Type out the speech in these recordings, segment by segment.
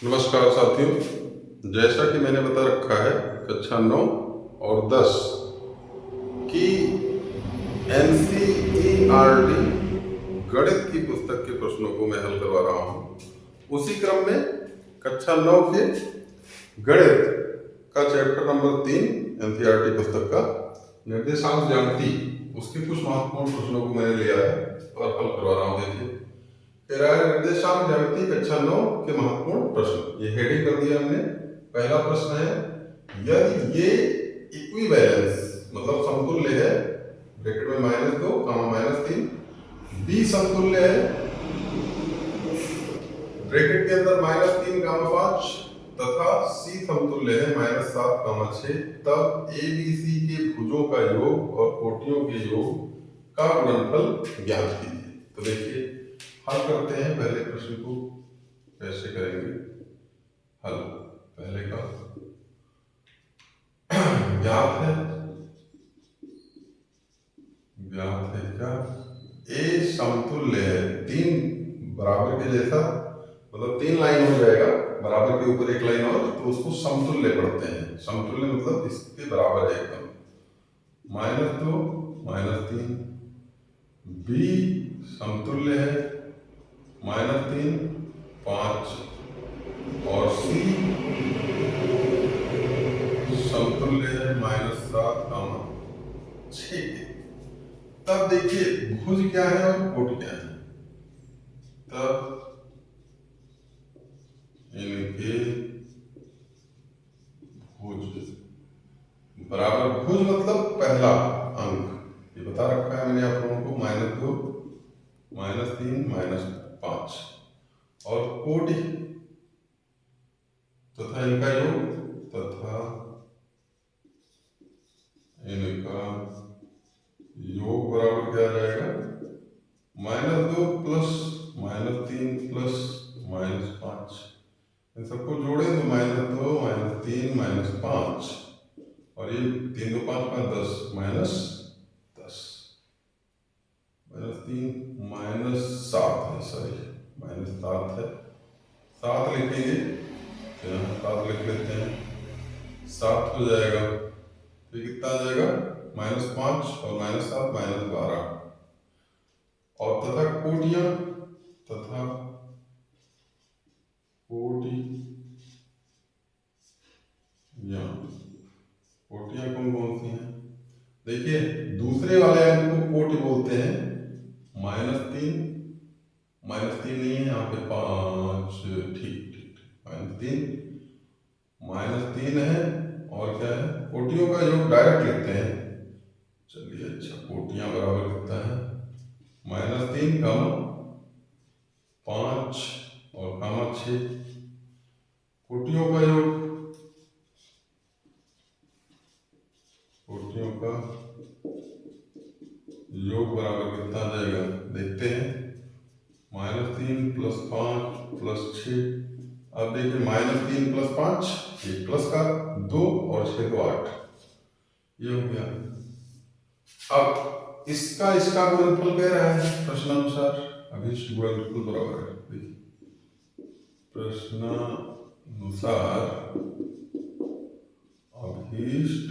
नमस्कार साथियों, जैसा कि मैंने बता रखा है कक्षा 9 और 10 की NCERT गणित की पुस्तक के प्रश्नों को मैं हल करवा रहा हूँ। उसी क्रम में कक्षा 9 के गणित का चैप्टर नंबर 3 NCERT पुस्तक का निर्देशांक ज्यामिति, उसके कुछ महत्वपूर्ण प्रश्नों को मैंने लिया है और हल करवा रहा हूँ। देखिए, कह रहा है निर्देशांक ज्यामिति कक्षा 9 के महत्वपूर्ण प्रश्न। ये हेडिंग कर दिया हमने। पहला प्रश्न है, यदि ये इक्विवेलेंस मतलब समतुल्य है, ब्रैकेट में -2, -3, बी समतुल्य है, ब्रैकेट के अंदर -3, 5 तथा सी समतुल्य है -7, 6, तब ABC के भुजों का योग और कोटियों के योग का गुणनफल ज्ञात कीजिए। तो देखिए, हल करते हैं। पहले प्रश्न को कैसे करेंगे हल। पहले का ज्ञात है क्या, ए समतुल्य है, 3 बराबर के जैसा, मतलब 3 लाइन हो जाएगा, बराबर के ऊपर एक लाइन और, तो उसको समतुल्य पढ़ते हैं। समतुल्य मतलब इसके बराबर है एकदम। -2, -3, बी समतुल्य है -3, 5 और सी समतुल्य है -7, 6। तब देखिए भुज क्या है और कोट क्या है। तब इनके भुज बराबर, भुज मतलब पहला अंक, ये बता रखा है मैंने आप लोगों को, -2, -3, -5 और कोटि तथा इनका योग तथा इनका योग बराबर क्या रहेगा, -2 प्लस -3 प्लस -5। इन सबको जोड़े तो -2, -3, -5 और ये 3, 2, 5, 5, 10, -10, -3, -7 है, सॉरी -7 है, 7 लिखेंगे तो यहाँ 7 लिख लेते हैं, 7 हो जाएगा। तो कितना आ जाएगा, -5 और -7, -12। और तथा कोटियां, तथा कोटियां कौन कौन सी हैं। देखिए, दूसरे वाले अंक को कोटि बोलते हैं। -3 नहीं है यहाँ पे, 5, ठीक, -3 है, और क्या है, कोटियों का योग डायरेक्ट लिखते हैं। चलिए, अच्छा, कोटियां बराबर कितना है, -3, 5 और 6, कोटियों का योग, बराबर कितना आ जाएगा, देखते हैं, -3 + 5 + 6। अब देखिए, -3 + 5, एक प्लस का 2 और 6 तो 8, ये हो गया। अब इसका गुणनफल कह रहा है प्रश्नानुसार, अभिष्ट गुणनफल बराबर है। देखिए, प्रश्नानुसार अभिष्ट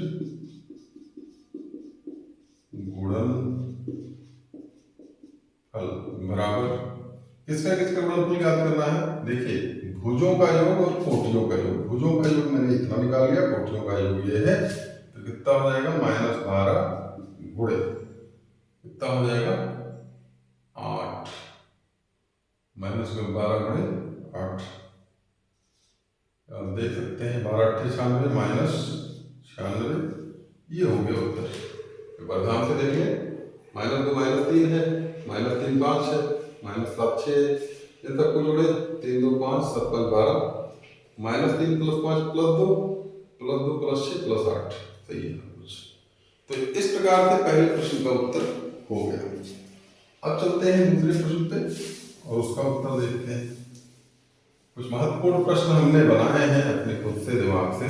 गुणनफल बराबर किसका गुणनफल ज्ञात करना है। देखिए, भुजों का योग और कोटियों का योग। भुजों का योग मैंने इतना निकाल लिया, कोटियों का योग ये है, तो कितना हो जाएगा, -12 गुणे कितना हो जाएगा, 8, -12 गुणे 8। देख सकते हैं, 12, 8, 96, -96, ये हो गया उत्तर। एक बार ध्यान से देख लें, -2, -3 है, -3, 5 है, -7, 6 है, इन सबको जोड़े, 3, 2, 5, 7, 5, 12, -3 + 5 + 2 + 2 + 6 + 8, सही है कुछ। तो इस प्रकार से पहले प्रश्न का उत्तर हो गया। अब चलते हैं दूसरे प्रश्न पे और उसका उत्तर देखते हैं। कुछ महत्वपूर्ण प्रश्न हमने बनाए हैं अपने खुद से, दिमाग से,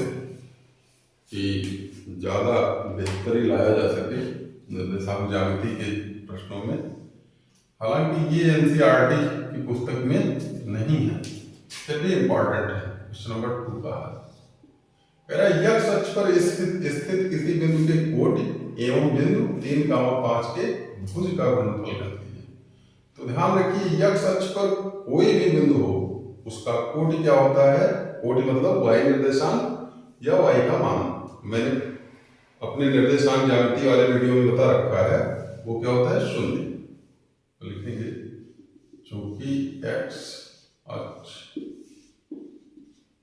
कि ज़्यादा बेहतरी लाया जा सके निर्देशांक ज्यामिति के प्रश्नों में। हालांकि ये NCERT की पुस्तक में नहीं है, फिर भी इंपॉर्टेंट है। क्वेश्चन नंबर 2 का हल कह रहा है यक्ष अक्ष पर स्थित किसी बिंदु के कोटि एवं बिंदु 3,5 के भुज का गुणनफल कर दीजिए। तो ध्यान रखिए यक्ष अक्ष पर कोई भी बिंदु हो उसका कोटि क्या होता है, कोटि मतलब y निर्देशांक या y का मान। मैंने अपने निर्देशांक ज्यामिति वाले वीडियो में बता रखा है, वो क्या होता है 0। तो लिखेंगे चूंकि x अक्ष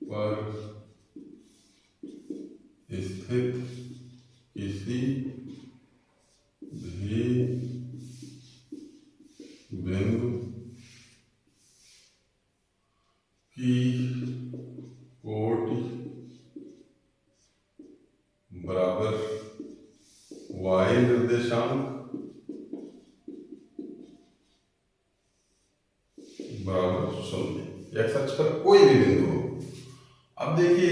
पर स्थित किसी भी बिंदु की कोटि बराबर y निर्देशांक बराबर 0। एक्स अक्ष पर कोई भी बिंदु हो। अब देखिए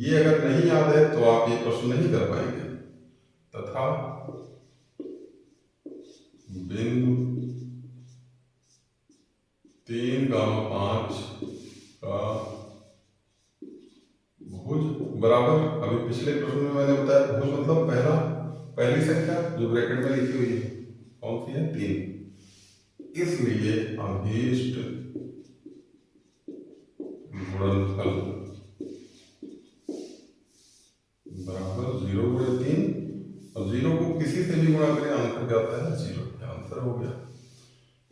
ये अगर नहीं याद है तो आप ये प्रश्न नहीं कर पाएंगे। तथा बिंदु 3,5 का भुज बराबर, अभी पिछले प्रश्न में मैंने बताया भुज मतलब पहली संख्या जो ब्रैकेट में लिखी हुई है कौन सी है 3। इसलिए अभीष्ट गुणनफल बराबर 0 गुणे 3 और 0 को किसी से भी गुणा करें आंसर क्या आता है 0। आंसर हो गया।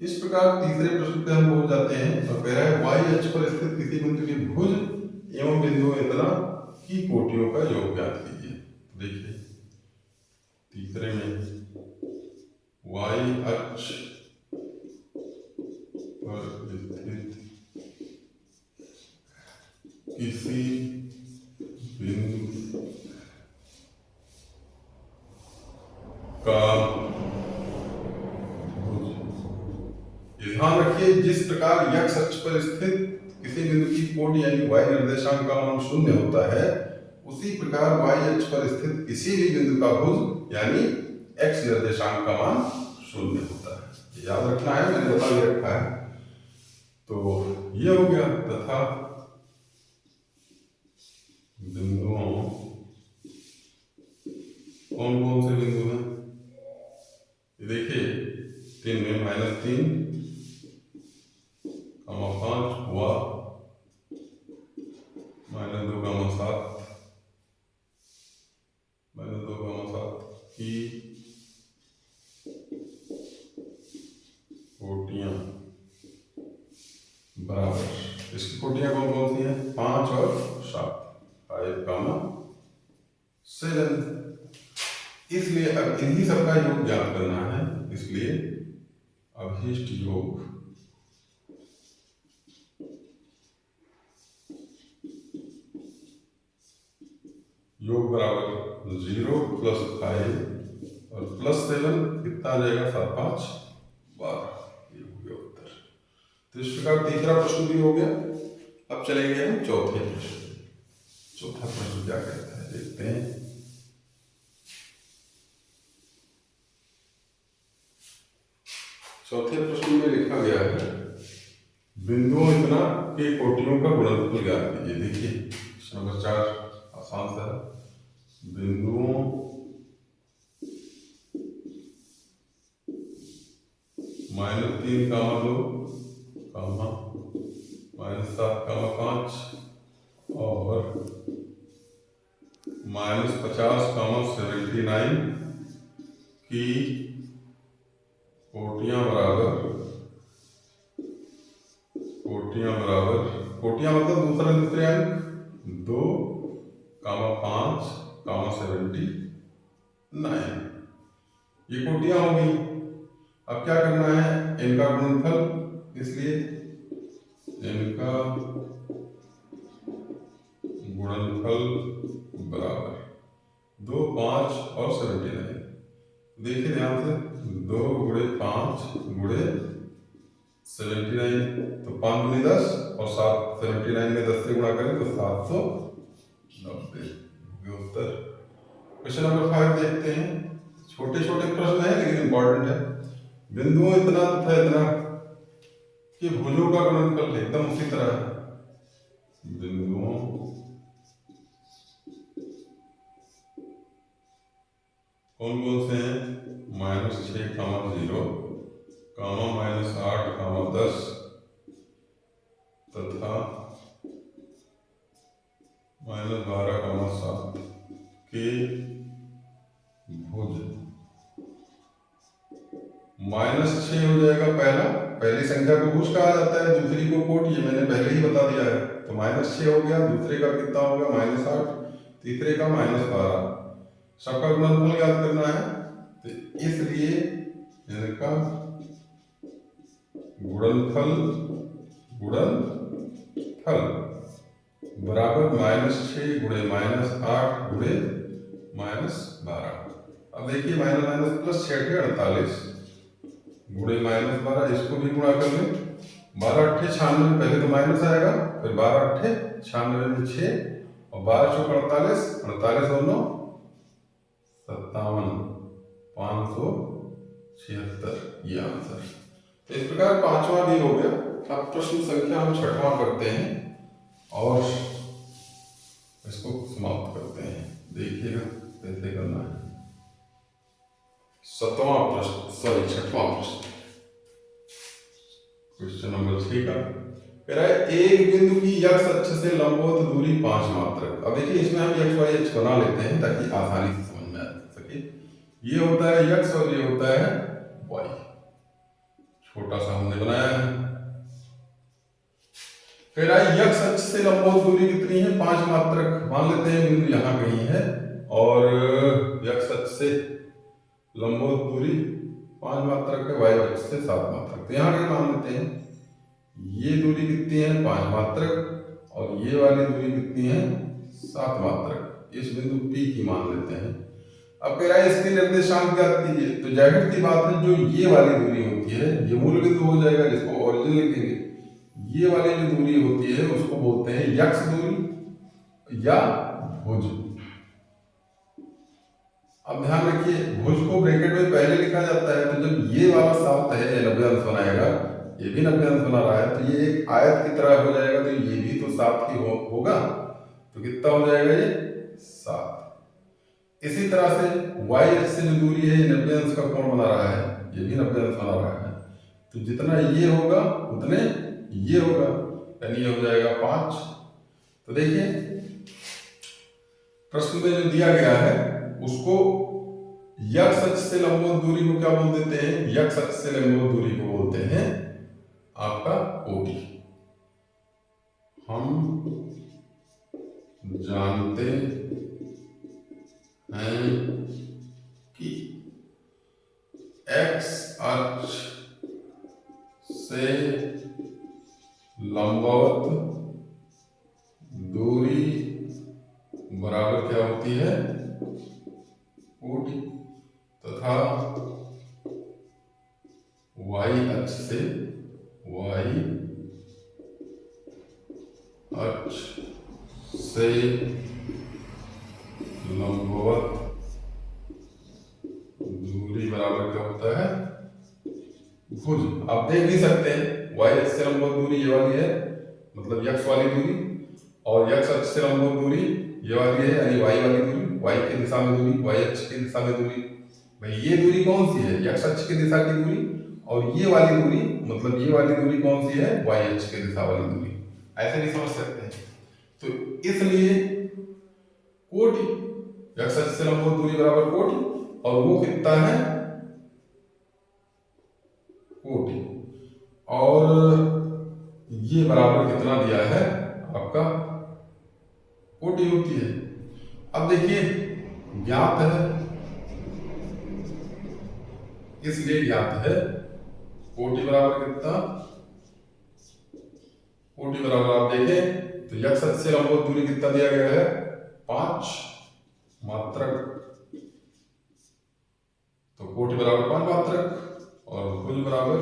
इस प्रकार तीसरे प्रश्न पे हम पहुंच जाते हैं और कह रहा है y अक्ष पर स्थित किसी बिंदु के भुज एवं बिंदु इतना की कोटियों का योग ज्ञात कीजिए। देखिए तीसरे में y अक्ष पर स्थित किसी बिंदु का ध्यान रखिए जिस प्रकार x अक्ष पर स्थित किसी बिंदु की कोटि यानी y निर्देशांक का मान 0 होता है, उसी प्रकार y अक्ष पर स्थित किसी भी बिंदु का भुज यानी x निर्देशांक का मान 0 होता है। याद रखना है, मैंने बता भी रखा है। तो ये हो गया। तथा बिंदुओं कौन कौन से बिंदु हैं देखिए 3 में -3, 5 हुआ, -2, 7, -2, 7 की कोटियां बराबर। इसकी कोटियां कौन कौन सी हैं 5 और 7, 5, 7। इसलिए अब इन्हीं सबका योग ज्ञात करना है। इसलिए अभीष्ट योग बराबर 0 + 5 और +7 कितना आ जाएगा 7, 5, 12। ये हो गया उत्तर। तो इस प्रकार तीसरा प्रश्न भी हो गया। अब चलेंगे हम चौथे प्रश्न। चौथा प्रश्न क्या कहता है देखते हैं। चौथे प्रश्न में लिखा गया है बिंदुओं इतना के कोटियों का गुणनफल ज्ञात कीजिए। देखिए प्रश्न नंबर 4 आसान सा है। बिंदुओं -3, 2, -7, 5 और -50, 79 की कोटियां बराबर कोटियां मतलब दूसरा दूसरे अंक 2, 5, 79 ये कोटियां हो गई। अब क्या करना है इनका गुणनफल। इसलिए इनका गुणनफल बराबर 2, 5 और 79। देखिए ध्यान से 2 गुणे 5 गुणे 79 तो 5 गुणे 10 और 7 79 में 10 से गुणा करें तो 790 उत्तर। क्वेश्चन नंबर 5 देखते हैं। छोटे छोटे प्रश्न है लेकिन इंपॉर्टेंट है। बिंदुओं इतना तथा इतना कि भुजों का गुणनफल एकदम उसी तरह है। बिंदुओं कौन कौन से हैं? -6, 0, -8, 10 तथा -12, 7 के भुज। -6 हो जाएगा पहली संख्या को भुज कहा जाता है, दूसरी को कोटि, ये मैंने पहले ही बता दिया है। तो -6 हो गया, दूसरे का कितना हो गया -8, तीसरे का -12। सबका गुणनफल याद करना है, तो इसलिए इनका गुणनफल बराबर -6 गुणे -8 गुणे -12। अब देखिए -+6 48 गुणे -12, इसको भी गुणा कर लें। 12 अट्ठे 96, पहले तो माइनस आएगा, फिर 12 अट्ठे 96 में 6 और 12 चौक 48, 48 और 9 57, 576 ये आंसर। तो इस प्रकार पांचवा भी हो गया। अब प्रश्न संख्या हम छठवां करते हैं और इसको समाप्त करते हैं। देखिएगा कैसे करना है। छठवां प्रश्न, क्वेश्चन नंबर 3 का कह रहा है एक बिंदु की x अक्ष से लंबवत दूरी 5 मात्रक। अब देखिए इसमें हम x y अक्ष बना लेते हैं ताकि आसानी से समझ में आ सके। ये होता है x और ये होता है y, छोटा सा हमने बनाया है। कह रहा है x अक्ष से लंबवत दूरी कितनी है? 5 मात्रक। मान लेते हैं बिंदु यहाँ कहीं है और x अक्ष से लंबवत दूरी 5 मात्रक है, y अक्ष से 7 मात्रक। तो यहाँ मान लेते हैं ये दूरी कितनी है? 5 मात्रक और ये वाली दूरी कितनी है? 7 मात्रक। इस बिंदु P की मान लेते हैं। अब कह रहा है इसके निर्देशांक ज्ञात कीजिए। तो जाहिर सी बात है जो ये वाली दूरी होती है ये मूल बिंदु हो जाएगा, जिसको ओरिजिन लिखेंगे। ये वाली जो दूरी होती है उसको बोलते हैं यक्ष दूरी या भुज। अब ध्यान रखिए भुज को ब्रैकेट में पहले लिखा जाता है, तो जब ये वाला 7 है 90 अंश बनाएगा, ये भी 90 अंश बना रहा है, तो ये एक आयत की तरह हो जाएगा। तो ये भी तो 7 ही होगा, तो कितना हो जाएगा ये? 7। इसी तरह से y अक्ष से जो दूरी है 90 अंश का कोण बना रहा है, ये भी 90 अंश बना रहा है। तो जितना ये होगा उतने ये होगा, यानी ये हो जाएगा 5। तो देखिए प्रश्न में जो दिया गया है उसको x अक्ष से लंबवत दूरी को क्या बोल देते हैं? x अक्ष से लंबवत दूरी को बोलते हैं आपका OD। हम जानते हैं कि x अक्ष से लंबवत दूरी बराबर क्या होती है? OD। तथा y अक्ष से लंबवत दूरी बराबर क्या होता है? भुज। आप देख भी सकते हैं y अक्ष से लंबवत दूरी ये वाली है, मतलब x वाली दूरी, और x अक्ष से लंबवत दूरी ये वाली है, यानी y वाली दूरी, y की दिशा में दूरी, y अक्ष की दिशा में दूरी। भाई ये दूरी कौन सी है? x अक्ष की दिशा की दूरी। और ये वाली दूरी मतलब ये वाली दूरी कौन सी है? y अक्ष की दिशा वाली दूरी। ऐसे भी समझ सकते हैं। तो इसलिए कोटि, x अक्ष से लंबवत दूरी बराबर कोटि, और वो कितना है? कोटि। और ये बराबर कितना दिया है आपका? कोटि होती है। अब देखिए ज्ञात है, इसलिए ज्ञात है कोटि बराबर कितना? कोटि बराबर आप देखें तो x अक्ष से लंबवत दूरी कितना दिया गया है? 5 मात्रक। तो कोटि बराबर 5 मात्रक और भुज बराबर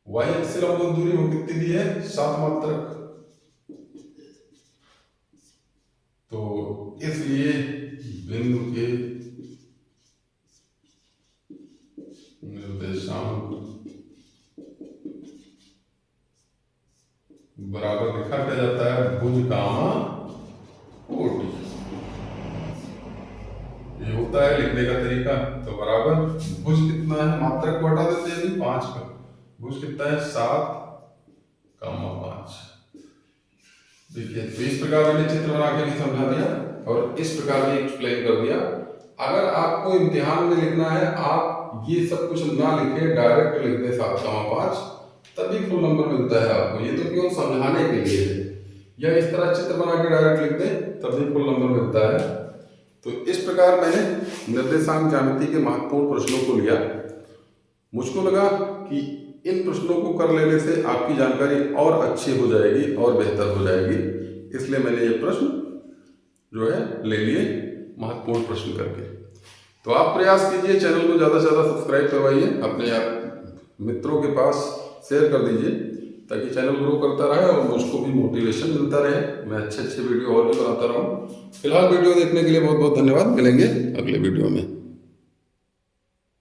y अक्ष से लंबवत दूरी वो कितनी दी है? 7 मात्रक। तो इसलिए बिंदु के निर्देशांक बराबर लिखा क्या जाता है, भुज गामा कोटि। ये होता है लिखने का तरीका। तो बराबर भुज कितना है, मात्रक को हटा देते हैं 5 का, भुज कितना है 7,5। देखिए, तो इस प्रकार मैंने चित्र बना के भी समझा दिया और इस प्रकार भी एक्सप्लेन कर दिया। अगर आपको इम्तिहान में लिखना है, आप ये सब कुछ ना लिखे, डायरेक्ट लिख दे 7,5, तभी फुल नंबर मिलता है आपको। ये तो केवल समझाने के लिए है, या इस तरह चित्र बना के डायरेक्ट लिख दे तभी फुल नंबर मिलता है। तो इस प्रकार मैंने निर्देशांक ज्यामिति के महत्वपूर्ण प्रश्नों को लिया। मुझको लगा कि इन प्रश्नों को कर लेने से आपकी जानकारी और अच्छी हो जाएगी और बेहतर हो जाएगी, इसलिए मैंने ये प्रश्न जो है ले लिए महत्वपूर्ण प्रश्न करके। तो आप प्रयास कीजिए, चैनल को ज़्यादा से ज़्यादा सब्सक्राइब करवाइए, अपने मित्रों के पास शेयर कर दीजिए ताकि चैनल ग्रो करता रहे और मुझको भी मोटिवेशन मिलता रहे, मैं अच्छे अच्छे वीडियो और भी बनाता रहूँ। फिलहाल वीडियो देखने के लिए बहुत बहुत धन्यवाद। मिलेंगे अगले वीडियो में।